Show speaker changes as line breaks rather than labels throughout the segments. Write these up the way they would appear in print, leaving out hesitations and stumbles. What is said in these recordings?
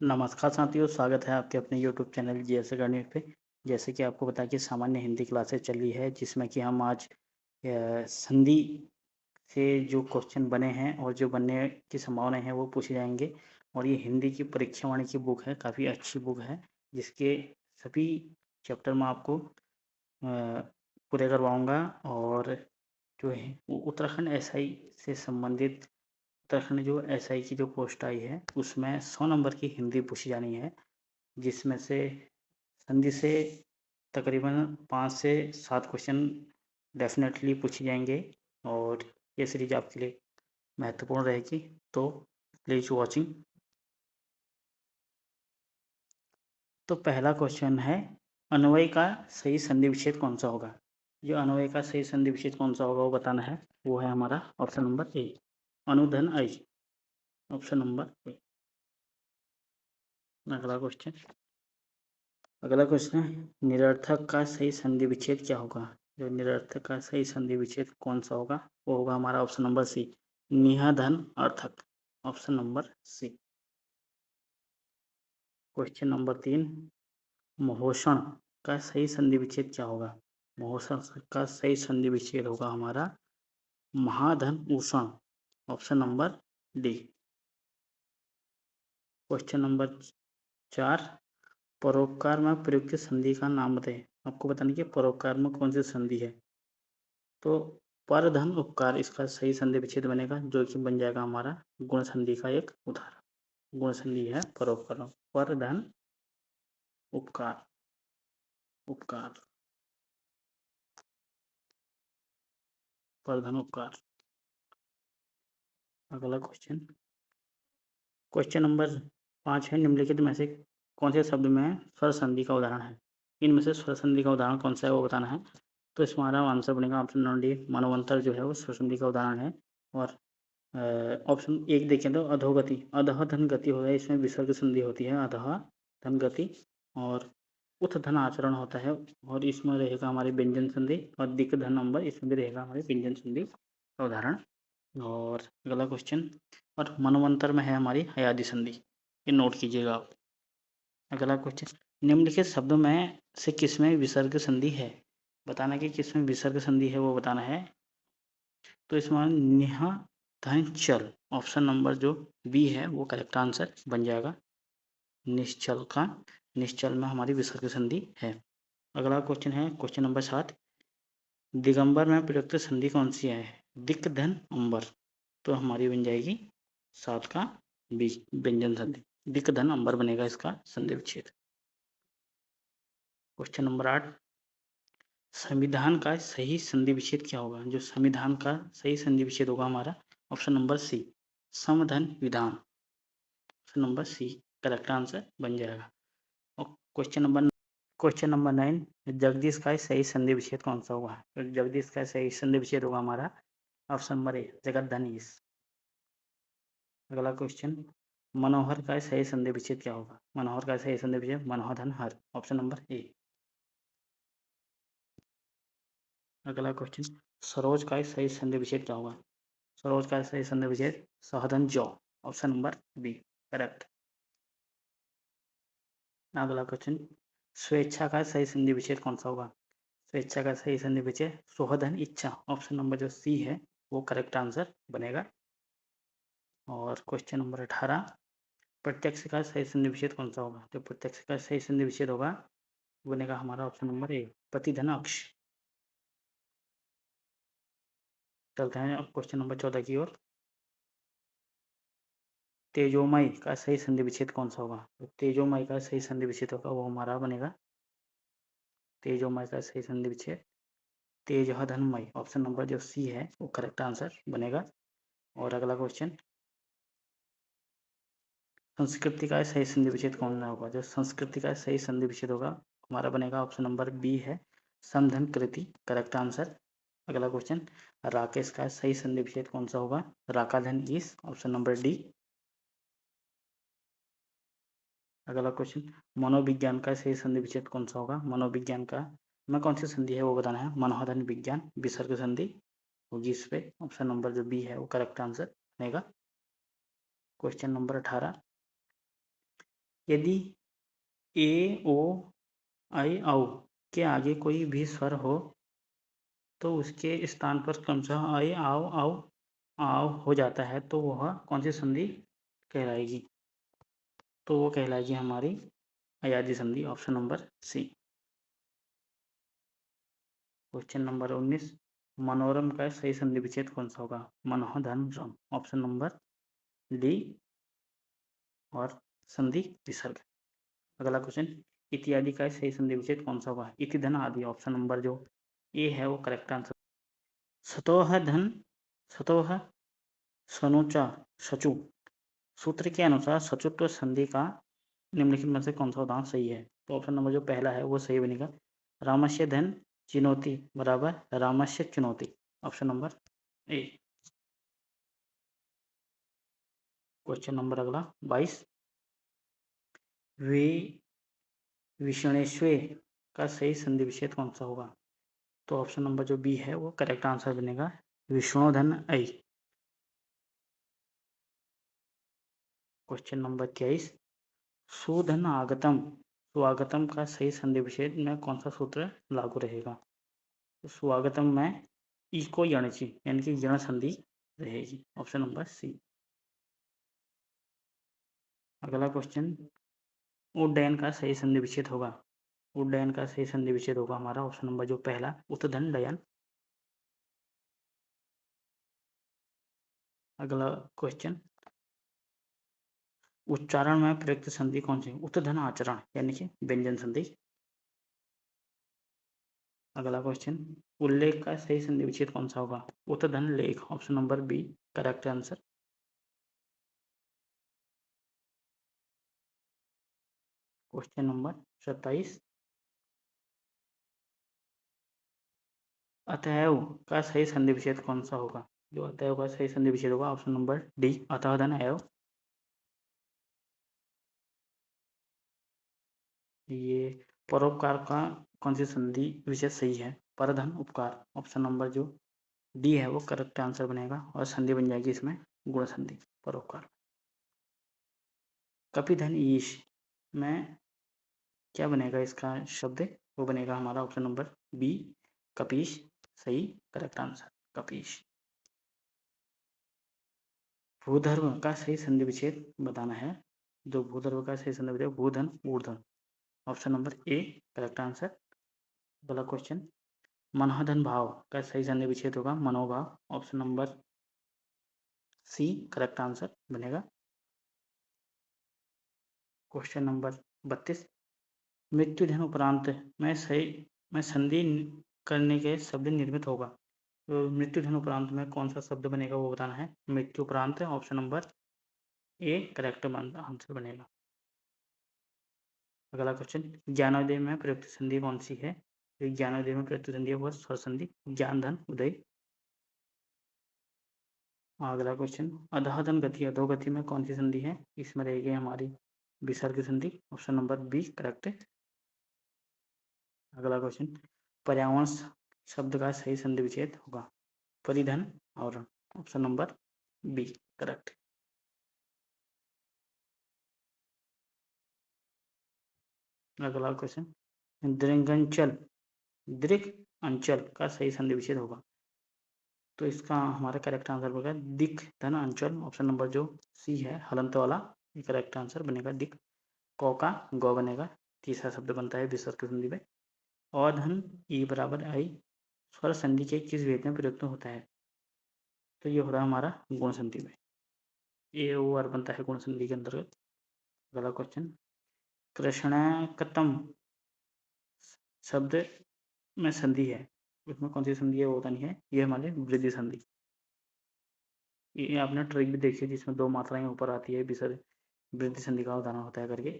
नमस्कार साथियों, स्वागत है आपके अपने यूट्यूब चैनल जीएस गणित पे। जैसे कि आपको पता है कि सामान्य हिंदी क्लासेस चल रही है, जिसमें कि हम आज संधि से जो क्वेश्चन बने हैं और जो बनने की संभावना है वो पूछे जाएंगे। और ये हिंदी की परीक्षा वाणी की बुक है, काफ़ी अच्छी बुक है, जिसके सभी चैप्टर में आपको पूरे करवाऊँगा। और जो है वो उत्तराखंड एसआई से संबंधित, उत्तराखंड जो एसआई की जो पोस्ट आई है उसमें 100 नंबर की हिंदी पूछी जानी है, जिसमें से संधि से तकरीबन 5 से 7 क्वेश्चन डेफिनेटली पूछे जाएंगे। और ये सीरीज आपके लिए महत्वपूर्ण रहेगी, तो प्लीज वॉचिंग। तो पहला क्वेश्चन है, अन्वय का सही संधि विच्छेद कौन सा होगा। जो अन्वय का सही संधि विच्छेद कौन सा होगा वो बताना है, वो है हमारा ऑप्शन नंबर ए, अनुधन आई। Option number A. अगला क्वेश्चन है, निरर्थक का सही संधि विच्छेद क्या होगा। जो निरर्थक का सही संधि विच्छेद कौन सा होगा वो होगा हमारा ऑप्शन नंबर सी, निहाधन अर्थक। Option number C. Question number 3, महोषण का सही संधि विच्छेद क्या होगा। महोषण का सही संधि विच्छेद होगा हमारा महाधन उषण। Option number D. Question number 4, परोपकार में प्रयुक्त संधि का नाम बताएं। आपको बताना कि परोपकार में कौन सी संधि है। तो पर धन उपकार इसका सही संधि विच्छेद बनेगा, जो कि बन जाएगा हमारा गुण संधि का एक उदाहरण। गुण संधि है परोपकार, पर धन उपकार, उपकार, पर धन उपकार। अगला क्वेश्चन, क्वेश्चन नंबर 5 है, निम्नलिखित में से कौन से शब्द में स्वर संधि का उदाहरण है। इनमें से स्वर संधि का उदाहरण कौन सा है वो बताना है। तो इसमें हमारा आंसर बनेगा ऑप्शन नंबर डी, मनवंतर जो है वो स्वर संधि का उदाहरण है। और ऑप्शन एक देखें तो अधोगति, अधः धन गति हो है, इसमें विसर्ग संधि होती है, अधः धन गति। और उथ धन आचरण होता है, और इसमें रहेगा हमारी व्यंजन संधि। और दिक धन नंबर, इसमें भी रहेगा हमारी व्यंजन संधि का उदाहरण। और अगला क्वेश्चन, और मनवंतर में है हमारी हयादि संधि, ये नोट कीजिएगा आप। अगला क्वेश्चन, निम्नलिखित शब्दों में से किसमें विसर्ग संधि है। बताना कि किसमें विसर्ग संधि है वो बताना है। तो इसमें निहा धन चल, ऑप्शन नंबर जो बी है वो करेक्ट आंसर बन जाएगा। निश्चल का, निश्चल में हमारी विसर्ग संधि है। अगला क्वेश्चन है क्वेश्चन नंबर 7, दिगंबर में प्रयुक्त संधि कौन सी है। दिक धन अंबर, तो हमारी बन जाएगी 7 का बी, व्यंजन संधि। दिक धन अंबर बनेगा इसका संधि विच्छेद। क्वेश्चन नंबर 8, संविधान का सही संधि विच्छेद क्या होगा। जो संविधान का सही संधि विच्छेद होगा हमारा ऑप्शन नंबर सी, समधन विधान। Option number C correct answer बन जाएगा। और क्वेश्चन नंबर 9, जगदीश का सही संधि विच्छेद कौन सा होगा। तो जगदीश का सही संधि विच्छेद होगा हमारा ऑप्शन नंबर ए, जगतधनीश। अगला क्वेश्चन, मनोहर का सही संधि विच्छेद क्या होगा। मनोहर का सही संधि विच्छेद मनोहरधन हर। Option number A. अगला क्वेश्चन, सरोज का सही संधि विच्छेद क्या होगा। सरोज का सही संधि विच्छेद सहधन जौ। Option number B correct. अगला क्वेश्चन, स्वेच्छा का सही संधि विच्छेद कौन सा होगा। स्वेच्छा का सही संधि विच्छेद सोहधन इच्छा। ऑप्शन नंबर जो सी है वो करेक्ट आंसर बनेगा। और क्वेश्चन नंबर 18, प्रत्यक्ष का सही संधि विच्छेद कौन सा होगा। जो प्रत्यक्ष का सही संधि विच्छेद होगा बनेगा हमारा ऑप्शन नंबर ए, प्रतिधन अक्ष। चलते हैं अब क्वेश्चन नंबर 14 की ओर। तेजोमय का सही संधि विच्छेद कौन सा होगा। तो तेजोमय का सही संधि विच्छेद होगा वो हमारा बनेगा, तेजोमय का सही संधि विच्छेद तेज धनमय। ऑप्शन नंबर जो सी है वो करेक्ट आंसर बनेगा। और अगला क्वेश्चन, संस्कृति का सही संधि विच्छेद कौन सा होगा। जो संस्कृति का सही संधि विच्छेद होगा हमारा बनेगा ऑप्शन नंबर बी है, समधन कृति। Correct answer. अगला क्वेश्चन, राकेश का सही संधि विच्छेद कौन सा होगा। राकाधन ईस। Option number D. अगला क्वेश्चन, मनोविज्ञान का सही संधि विच्छेद कौन सा होगा। मनोविज्ञान का में कौन सी संधि है वो बताना है। मनोहधन विज्ञान, विसर्ग संधि होगी इस पे। ऑप्शन नंबर जो बी है वो करेक्ट आंसर बनेगा। क्वेश्चन नंबर 18, यदि ए ओ आई औ के आगे कोई भी स्वर हो तो उसके स्थान पर क्रमशः आई आओ आओ आओ हो जाता है तो वह कौन सी संधि कहलाएगी? तो वो कहलाएगी हमारी अयादी संधि, option number C. Question number 19, मनोरम का सही संधि विच्छेद कौन सा होगा? मनोधन रम, ऑप्शन नंबर डी और संधि विसर्ग। अगला क्वेश्चन, इत्यादि का सही संधि विच्छेद कौन सा होगा? इति धन आदि, ऑप्शन नंबर जो ए है वो करेक्ट आंसर। सतोह धन सतोह सनुचा सचु, सूत्र के अनुसार सचुत्व संधि का निम्नलिखित में से कौन सा उदाहरण सही है? तो ऑप्शन नंबर जो पहला है वो सही बनेगा। रामस्य धन चिनोति बराबर रामस्य चुनौती, ऑप्शन नंबर ए। क्वेश्चन नंबर अगला 22, विषणेश्वे का सही संधि विच्छेद कौन सा होगा? तो ऑप्शन नंबर जो बी है वो करेक्ट आंसर बनेगा, विष्णुधन ऐ। क्वेश्चन नंबर 23, सुधन आगतम स्वागतम का सही संधि विच्छेद में कौन सा सूत्र लागू रहेगा? तो स्वागतम में ई को यणची यानी कि यण संधि रहेगी, ऑप्शन नंबर सी। अगला क्वेश्चन, उड्डयन का सही संधि विच्छेद होगा? उड्डयन का सही संधि विच्छेद होगा हमारा ऑप्शन नंबर जो पहला, उत्तधन डयन। अगला क्वेश्चन, उच्चारण में प्रयुक्त संधि कौन सी? उत्तधन आचरण यानी कि व्यंजन संधि। अगला क्वेश्चन, उल्लेख का सही संधि विच्छेद कौन सा होगा? उत्तधन लेख, option number B correct answer. Question number 27, अतएव का सही संधि विच्छेद कौन सा होगा? जो अतएव का सही संधि विच्छेद होगा ऑप्शन नंबर डी अतः धन एव। ये परोपकार का कौन सी संधि विच्छेद सही है? परधन उपकार, ऑप्शन नंबर जो डी है वो करेक्ट आंसर बनेगा और संधि बन जाएगी इसमें गुण संधि परोपकार। कपिधन ईश में क्या बनेगा इसका शब्द? वो बनेगा हमारा ऑप्शन नंबर बी कपीश, सही करेक्ट आंसर कपीश। भूधर्व का सही संधि विच्छेद बताना है। जो भूधर्व का सही संधि विच्छेद भूधन ऊर्धन, option number A correct answer. अगला क्वेश्चन, मनोधन भाव का सही संधि विच्छेद होगा मनोभाव, option number C correct answer बनेगा। क्वेश्चन नंबर 32, मृत्युधन उपरांत में संधि करने के शब्द निर्मित होगा। तो मृत्युधन उपरांत में कौन सा शब्द बनेगा वो बताना है। मृत्यु उपरांत, option number A correct answer बनेगा। अगला क्वेश्चन, ज्ञानोदय में प्रयुक्त संधि कौन सी है? ज्ञानोदय में प्रयुक्त संधि है वो स्वर संधि ज्ञान धन उदय। अगला क्वेश्चन, अधोधन गति अधोगति में कौन सी संधि है? इसमें रहेगी हमारी विसर्ग संधि, ऑप्शन नंबर बी करेक्ट। अगला क्वेश्चन, पर्यावरण शब्द का सही संधि विच्छेद होगा परिधन आवरण, ऑप्शन नंबर बी करेक्ट। अगला क्वेश्चन, दृग अंचल का सही संधि विच्छेद होगा। तो इसका हमारा करेक्ट आंसर होगा दिक धन अंचल, ऑप्शन नंबर जो सी है हलंत वाला, ये करेक्ट आंसर बनेगा दिक। कौ का गौ बनेगा, तीसरा शब्द बनता है विसर्ग संधि में। और धन ई बराबर आई स्वर संधि के किस भेद में प्रयुक्त होता है? तो ये हो रहा है हमारा गुण संधि में, ए ओ आर बनता है गुण संधि के अंतर्गत। अगला क्वेश्चन, कृष्णाकतम शब्द में संधि है, उसमें कौन सी संधि है वो बतानी है। ये हमारे वृद्धि संधि, ये आपने ट्रिक भी देखी है जिसमें दो मात्राएं ऊपर आती है विसर्ग वृद्धि संधि का उदाहरण होता है करके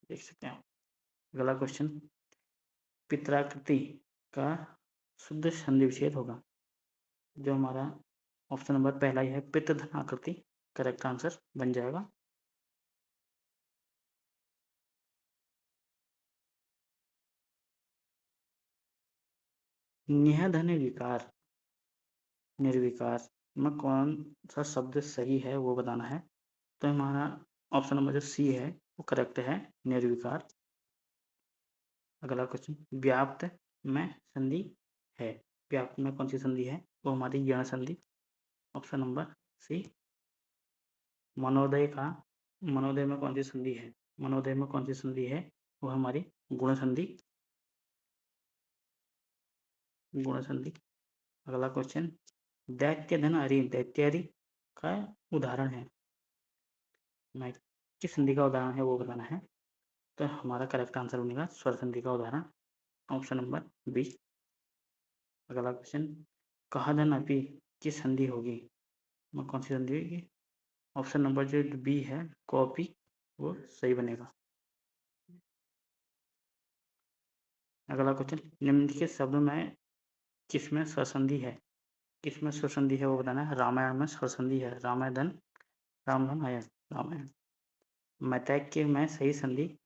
देख सकते हैं। अगला क्वेश्चन, पित्राकृति का शुद्ध संधि विच्छेद होगा। जो हमारा ऑप्शन नंबर पहला ही है पित्त धन आकृति, करेक्ट आंसर बन जाएगा। निहधन विकार निर्विकार में कौन सा शब्द सही है वो बताना है। तो हमारा ऑप्शन नंबर जो सी है वो करेक्ट है निर्विकार। अगला क्वेश्चन, व्याप्त में संधि है, व्याप्त में कौन सी संधि है, वो हमारी यण संधि, ऑप्शन नंबर सी। मनोदय में कौन सी संधि है, मनोदय में कौन सी संधि है, वो हमारी गुण संधि, गुण संधि। अगला क्वेश्चन, दैत्य धन हरि, दैत्यारी का उदाहरण है, मैं किस संधि का उदाहरण है वो बताना है। तो हमारा करेक्ट आंसर बनेगा स्वर संधि का उदाहरण, ऑप्शन नंबर बी। अगला क्वेश्चन, कहा धन अपी की संधि होगी, कौन सी संधि होगी, ऑप्शन नंबर जो बी है कॉपी, वो सही बनेगा। अगला क्वेश्चन, निम्नलिखित शब्दों में किसमें स्वसंधि है, किसमें स्वसंधि है वो बताना है। रामायण में स्वसंधि है, रामायण रामधन है रामायण। मैत्रेय में सही संधि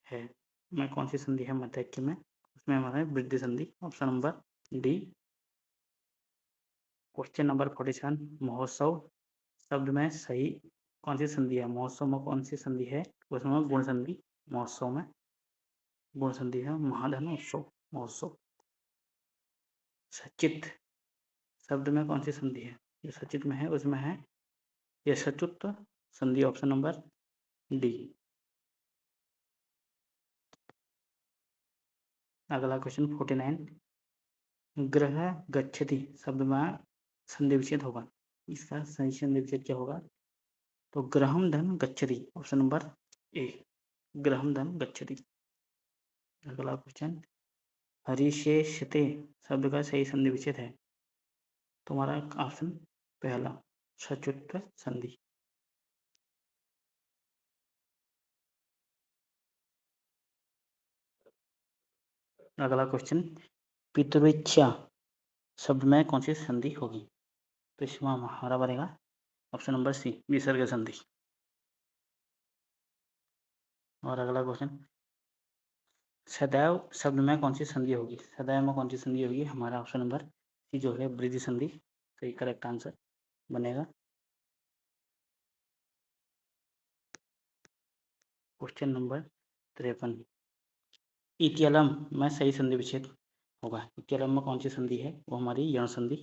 है, में कौन सी संधि है मैत्रेय में, उसमें हमारा वृद्धि संधि, option number D. Question number 47, महोत्सव शब्द में सही कौन सी संधि है, महोत्सव में कौन सी संधि है, उसमें गुण संधि, महोत्सव में गुण संधि है, महाधन उत्सव महोत्सव। सचित शब्द में कौन सी संधि है, जो सचित में है उसमें है यशच्युत संधि, ऑप्शन नंबर डी। अगला क्वेश्चन 49, ग्रह गच्छति शब्द में संधि विच्छेद होगा, इसका सही संधि विच्छेद क्या होगा, तो ग्रहम धन गच्छति, ऑप्शन नंबर ए, ग्रहम धन गच्छति। अगला क्वेश्चन, हरिशेषते शब्द का सही संधि विच्छेद है, तुम्हारा ऑप्शन पहला सचुत्व संधि। अगला क्वेश्चन, पितृइच्छा शब्द में कौन सी संधि होगी, तो इसमें हमारा बनेगा ऑप्शन नंबर सी विसर्ग संधि। और अगला क्वेश्चन, सदैव शब्द में कौन सी संधि होगी, सदैव में कौन सी संधि होगी, हमारा ऑप्शन नंबर सी जो है वृद्धि संधि, सही करेक्ट आंसर बनेगा। क्वेश्चन नंबर 53, इत्यलम में सही संधि विच्छेद होगा, इत्यलम में कौन सी संधि है, वो हमारी यण संधि।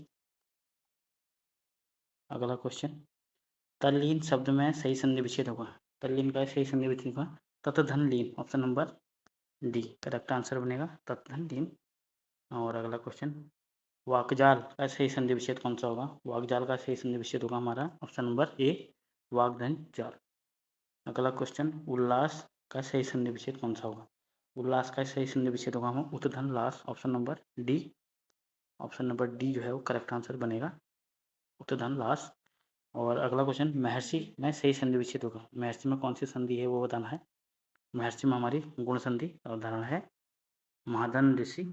अगला क्वेश्चन, तल्लीन शब्द में सही संधि विच्छेद होगा, तल्लीन का सही संधि विच्छेद होगा तत्धन लीन, option number D correct answer बनेगा तत्धन लीन। और अगला क्वेश्चन, वाकजाल का सही संधि विच्छेद कौन सा होगा, वाकजाल का सही संधि विच्छेद होगा हमारा ऑप्शन नंबर ए वाग्धन जाल। अगला क्वेश्चन, उल्लास का सही संधि विच्छेद कौन सा होगा, उल्लास का सही संधि विच्छेद होगा हम उत्तधन लास, option number D, option number D जो है वो करेक्ट आंसर बनेगा उत्तधन लास। और अगला क्वेश्चन, महर्षि में सही संधि विच्छेद होगा, महर्षि में कौन सी संधि है वो बताना है। महर्षि में हमारी गुण संधि का उदाहरण है महाधन ऋषि,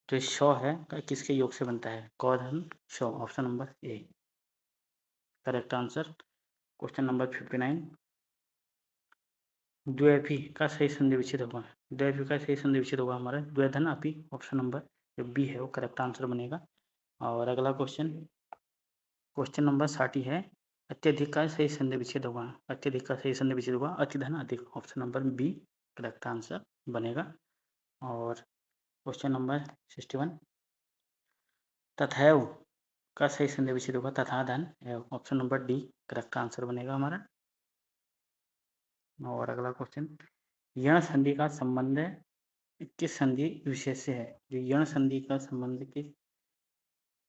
जो शौ है किसके योग से बनता है, कौधन शौ, option number A correct answer. Question number 59, द्वैफी का सही संधि विच्छेद होगा, द्वैफी का सही संधि विच्छेद होगा हमारा द्वैधन अपी, ऑप्शन नंबर जो बी है वो करेक्ट आंसर बनेगा। और अगला क्वेश्चन, क्वेश्चन नंबर 60 है, अत्यधिक का सही संधि विच्छेद होगा, अत्यधिक का सही संधि विच्छेद होगा अतिधन अधिक, option number B correct answer बनेगा। और क्वेश्चन नंबर 61, तथैव का सही संधि विच्छेद होगा तथा धन एव, option number D correct answer बनेगा हमारा। और अगला क्वेश्चन, यण संधि का संबंध किस संधि विशेष से है, जो यण संधि का संबंध किस,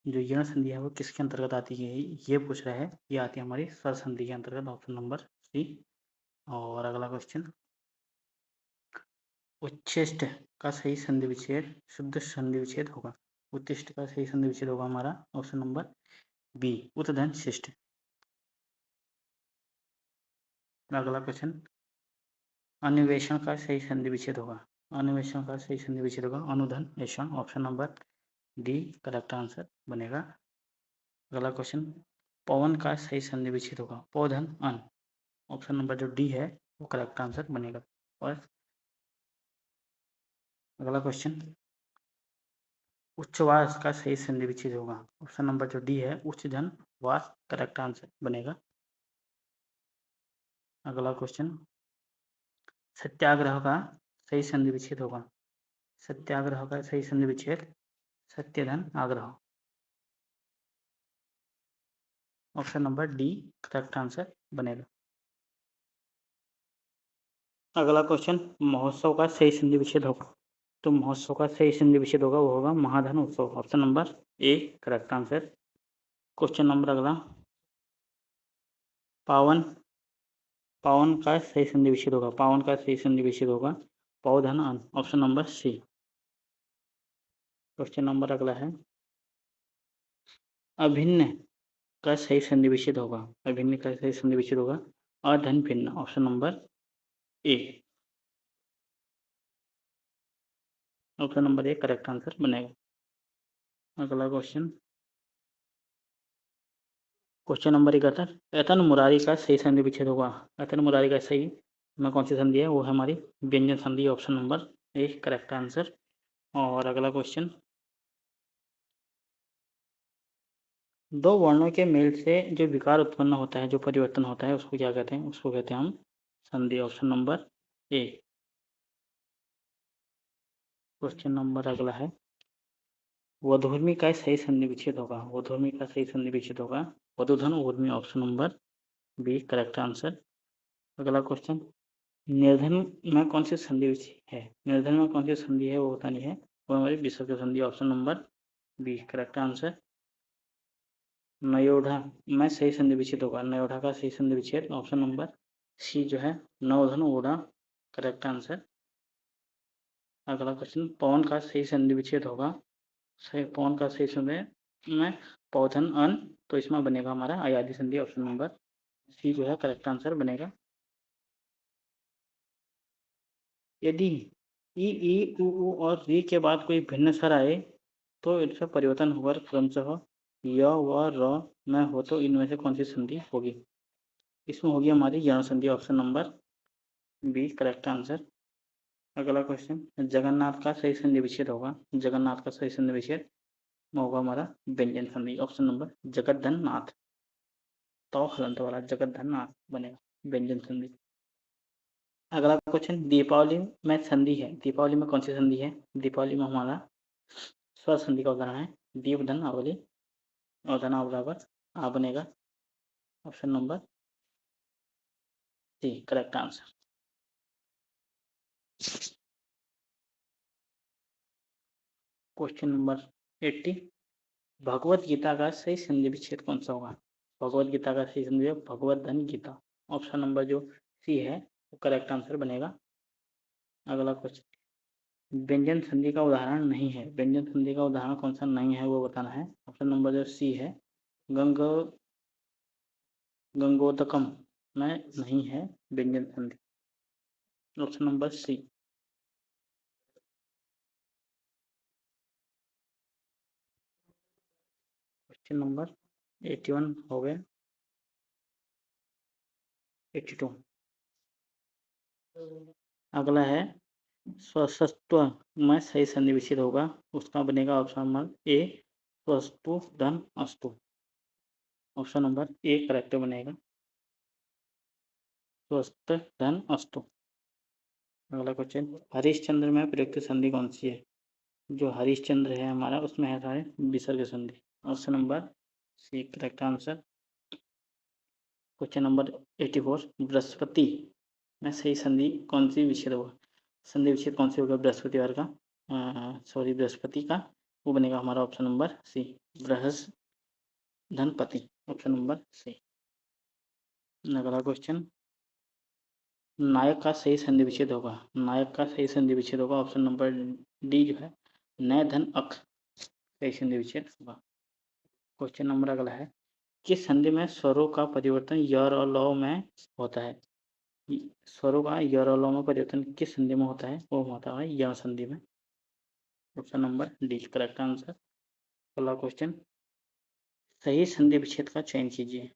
जो यण संधि है वो किसके अंतर्गत आती है, ये पूछ रहा है, ये आती है हमारी स्वर संधि के अंतर्गत, ऑप्शन नंबर सी। और अगला क्वेश्चन, उच्छिष्ट का सही संधि विच्छेद शुद्ध संधि विच्छेद होगा, उत्तिष्ठ का सही संधि विच्छेद होगा हमारा ऑप्शन नंबर बी उत्तधन शिष्ट। अगला क्वेश्चन, अन्वेषण का सही संधि विच्छेद होगा, अन्वेषण का सही संधि विच्छेद होगा अनुधन ऐषण, option number D correct answer बनेगा। अगला क्वेश्चन, पवन का सही संधि विच्छेद होगा पौधन अन, ऑप्शन नंबर जो डी है वो करेक्ट आंसर बनेगा। और अगला क्वेश्चन, उच्छ्वास का सही संधि विच्छेद होगा, ऑप्शन नंबर जो डी है उच्च धन वास करेक्ट आंसर बनेगा। अगला क्वेश्चन, सत्याग्रह का सही संधि विच्छेद होगा। सत्याग्रह का सही संधि विच्छेद सत्यधन आग्रह। Option number D correct answer बनेगा। अगला क्वेश्चन, महोत्सव का सही संधि विच्छेद होगा। तो महोत्सव का सही संधि विच्छेद होगा वो होगा महाधन उत्सव। Option number A correct answer. Question number अगला, पावन, पावन का सही संधि विच्छेद होगा। पावन का सही संधि विच्छेद होगा पौधन अन। Option number C. Question number अगला है, अभिन्न का सही संधि विच्छेद होगा। अभिन्न का सही संधि विच्छेद होगा अधन भिन्न। Option number A. Option number A correct answer बनेगा। अगला क्वेश्चन, क्वेश्चन नंबर 71, एतन मुरारी का सही संधि विच्छेद होगा। एतन मुरारी का सही में कौन सी संधि है, वो है हमारी व्यंजन संधि। Option number A correct answer. और अगला क्वेश्चन, दो वर्णों के मेल से जो विकार उत्पन्न होता है, जो परिवर्तन होता है, उसको क्या कहते हैं, उसको कहते हैं हम संधि। ऑप्शन नंबर ए। क्वेश्चन नंबर अगला है, वधूर्मी का सही संधि विच्छेद होगा। वधूर्मी का सही संधि विच्छेद होगा वधूधन ऊर्मी। Option number B correct answer. अगला क्वेश्चन, निर्धन में कौन सी संधि है। निर्धन में कौन सी संधि है वो बतानी है, वो हमारी विसर्ग संधि। Option number B correct answer. नयोढ़ा में सही संधि विच्छेद होगा। नयोढ़ा का सही संधि विच्छेद ऑप्शन नंबर सी जो है नवधन ओढ़ा करेक्ट आंसर। अगला क्वेश्चन, पवन का सही संधि विच्छेद होगा। सही पवन का सही संधि में पौधन अन, तो इसमें बनेगा हमारा अयादि संधि। ऑप्शन नंबर सी जो है करेक्ट आंसर बनेगा। यदि ई ई उ और री के बाद कोई भिन्न स्वर आए तो इनसे परिवर्तन होकर क्रमशः य व र में हो, तो इनमें से कौन सी संधि होगी। इसमें होगी हमारी यण संधि। Option number B correct answer. अगला क्वेश्चन, जगन्नाथ का सही संधि विच्छेद होगा। जगन्नाथ का सही संधि विच्छेद होगा हमारा व्यंजन संधि। ऑप्शन नंबर जगतधन नाथ, तो हलंत वाला जगतधन नाथ बनेगा व्यंजन संधि। अगला क्वेश्चन, दीपावली में संधि है। दीपावली में कौन सी संधि है। दीपावली में हमारा स्वर संधि का उदाहरण है दीपधन आवली। और धन बराबर आ बनेगा। Option number C correct answer. Question number 80, Bhagavad Gita का सही संधि विच्छेद कौन सा होगा। भगवत गीता का सही संधि भगवत धन गीता। ऑप्शन नंबर जो सी है वो करेक्ट आंसर बनेगा। अगला क्वेश्चन, व्यंजन संधि का उदाहरण नहीं है। व्यंजन संधि का उदाहरण कौन सा नहीं है वो बताना है। ऑप्शन नंबर जो सी है गंग गंगोदकम में नहीं है व्यंजन संधि। Option number C. Question number 81 हो गया। 82 अगला है, स्वसत्व में सही संधि विच्छेद होगा। उसका बनेगा ऑप्शन नंबर ए स्वस्तु धन अस्तु। ऑप्शन नंबर ए करेक्ट बनेगा स्वस्थ धन अस्तु। अगला क्वेश्चन, हरिश्चंद्र में प्रयुक्त संधि कौन सी है। जो हरिश्चंद्र है हमारा उसमें है सारे विसर्ग संधि। Option number C correct answer. Question number 84, Brihaspati में सही संधि कौन सी विच्छेद होगा। संधि विच्छेद कौन सी होगा बृहस्पतिवार का, सॉरी बृहस्पति का, वो बनेगा हमारा ऑप्शन नंबर सी बृहस् धनपति। Option number C. अगला क्वेश्चन, नायक का सही संधि विच्छेद होगा। नायक का सही संधि विच्छेद होगा ऑप्शन नंबर डी जो है नय धन अक सही संधि विच्छेद होगा। क्वेश्चन नंबर अगला है, किस संधि में स्वरों का परिवर्तन य और ल में होता है। स्वरों का य और ल में परिवर्तन किस संधि में होता है, वो होता है यण संधि में। Option number D correct answer. अगला क्वेश्चन, सही संधि विच्छेद का चयन कीजिए।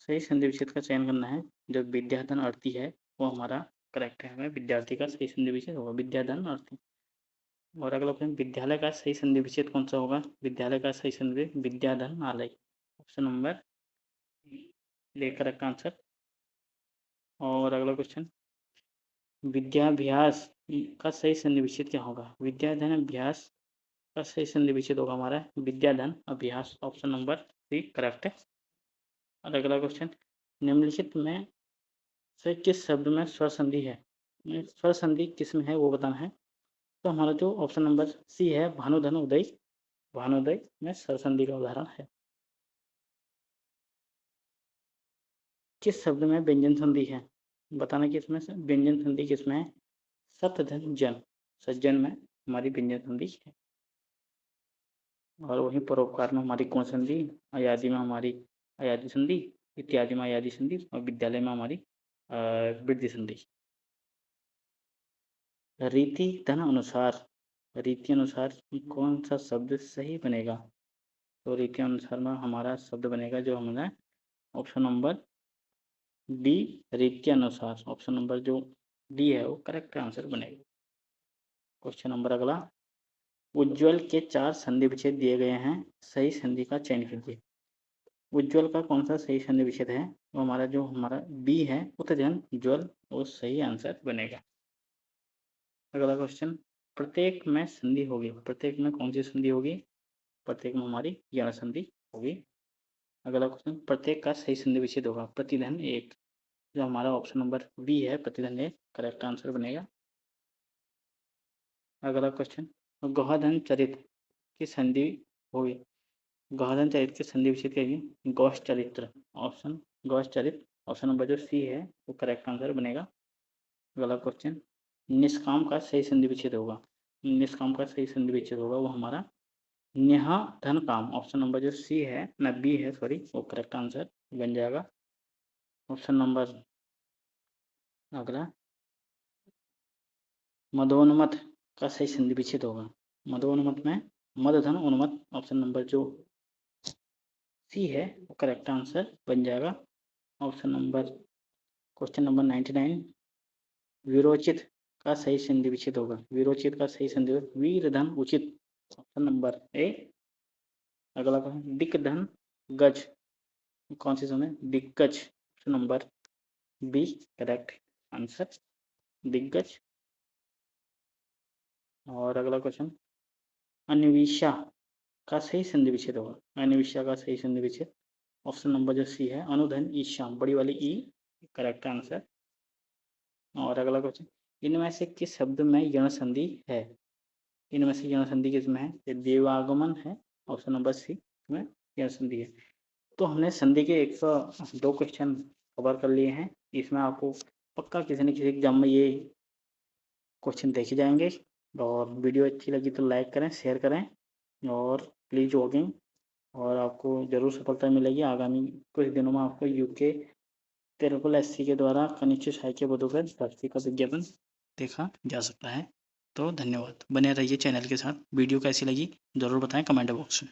सही संधि विच्छेद का चयन करना है। जो विद्याधन अर्थी है वो हमारा करेक्ट है। हमें विद्यार्थी का सही संधि विच्छेद होगा विद्याधन अर्थी। और अगला क्वेश्चन, विद्यालय का सही संधि विच्छेद कौन सा होगा। विद्यालय का सही संधि विद्याधन आलय। ऑप्शन नंबर ले करेक्ट आंसर। और अगला क्वेश्चन, विद्याभ्यास का सही संधि विच्छेद क्या होगा? विद्याधन अभ्यास का सही संधि विच्छेद होगा हमारा विद्याधन अभ्यास। ऑप्शन नंबर सी करेक्ट है। और अगला क्वेश्चन, निम्नलिखित में से किस शब्द में स्वर संधि है? स्वर संधि किस में है वो बताना है। तो हमारा जो ऑप्शन नंबर सी है भानुधन उदय, भानुदय में स्वर संधि का उदाहरण है। किस शब्द में व्यंजन संधि है? बताना कि इसमें से व्यंजन संधि किसमें है? सतधन जन, सज्जन में हमारी व्यंजन संधि है। और वहीं परोपकार में हमारी कौन संधि? अयादि में हमारी अयादि संधि, इत्यादि में अयादि संधि और विद्यालय में हमारी वृद्धि संधि। रीति धन अनुसार, रीति अनुसार कौन सा शब्द सही बनेगा? तो रीति अनुसार में हमारा शब्द बनेगा जो हमारा ऑप्शन नंबर डी, रीति अनुसार। ऑप्शन नंबर जो डी है वो करेक्ट आंसर बनेगा। क्वेश्चन नंबर अगला, उज्ज्वल के 4 संधि विच्छेद दिए गए हैं, सही संधि का चयन कीजिए। उज्ज्वल का कौन सा सही संधि विच्छेद है? वो हमारा जो हमारा बी है उत्तजन ज्वल, वो सही आंसर बनेगा। अगला क्वेश्चन, प्रत्येक में संधि होगी, प्रत्येक में कौन सी संधि होगी? प्रत्येक में हमारी यण संधि होगी। अगला क्वेश्चन, प्रत्येक का सही संधि विच्छेद होगा प्रतिधन एक, जो हमारा ऑप्शन नंबर बी है प्रतिधन एक करेक्ट आंसर बनेगा। अगला क्वेश्चन, गौहधन चरित की संधि होगी, गौहधन चरित की संधि विच्छेद क्या होगी? गौश चरित्र, ऑप्शन गौश चरित, ऑप्शन नंबर जो सी है वो करेक्ट आंसर बनेगा। अगला क्वेश्चन, निष्काम का सही संधि विच्छेद होगा, निष्काम का सही संधि विच्छेद होगा वो हमारा नेह धन काम, ऑप्शन नंबर जो सी है ना बी है सॉरी, वो करेक्ट आंसर बन जाएगा। ऑप्शन नंबर अगला, मदोन्मत का सही संधि विच्छेद होगा, मदोन्मत में मद धन उन्मत, ऑप्शन नंबर जो सी है वो करेक्ट आंसर बन जाएगा। ऑप्शन नंबर क्वेश्चन नंबर 99, विरोचित का सही संधि विच्छेद होगा, विरोचित का सही संधि वीर धन उचित, ऑप्शन नंबर ए। अगला क्वेश्चन, दिक्धन गज कौन सी समय? दिग्गज, option number B correct answer दिग्गज। और अगला क्वेश्चन, अन्विषा का सही संधि विच्छेद होगा, अन्विषा का सही संधि विच्छेद ऑप्शन नंबर जो सी है अनुधन ईशा, बड़ी वाली ई करेक्ट आंसर। और अगला क्वेश्चन, इनमें से किस शब्द में यण संधि है? इनमें से यण संधि किसमें है? देवागमन है, ऑप्शन नंबर सी में यण संधि है। तो हमने संधि के 102 क्वेश्चन कवर कर लिए हैं। इसमें आपको पक्का किसी न किसी एग्जाम में ये क्वेश्चन देखे जाएंगे। और वीडियो अच्छी लगी तो लाइक करें, शेयर करें और प्लीज़ वॉकिंग, और आपको ज़रूर सफलता मिलेगी। आगामी कुछ दिनों में आपको यूके त्रिपल एससी के द्वारा कनिष्ठ सहायक पदों पर भर्ती का विज्ञापन देखा जा सकता है। तो धन्यवाद, बने रहिए चैनल के साथ। वीडियो कैसी लगी ज़रूर बताएं कमेंट बॉक्स में।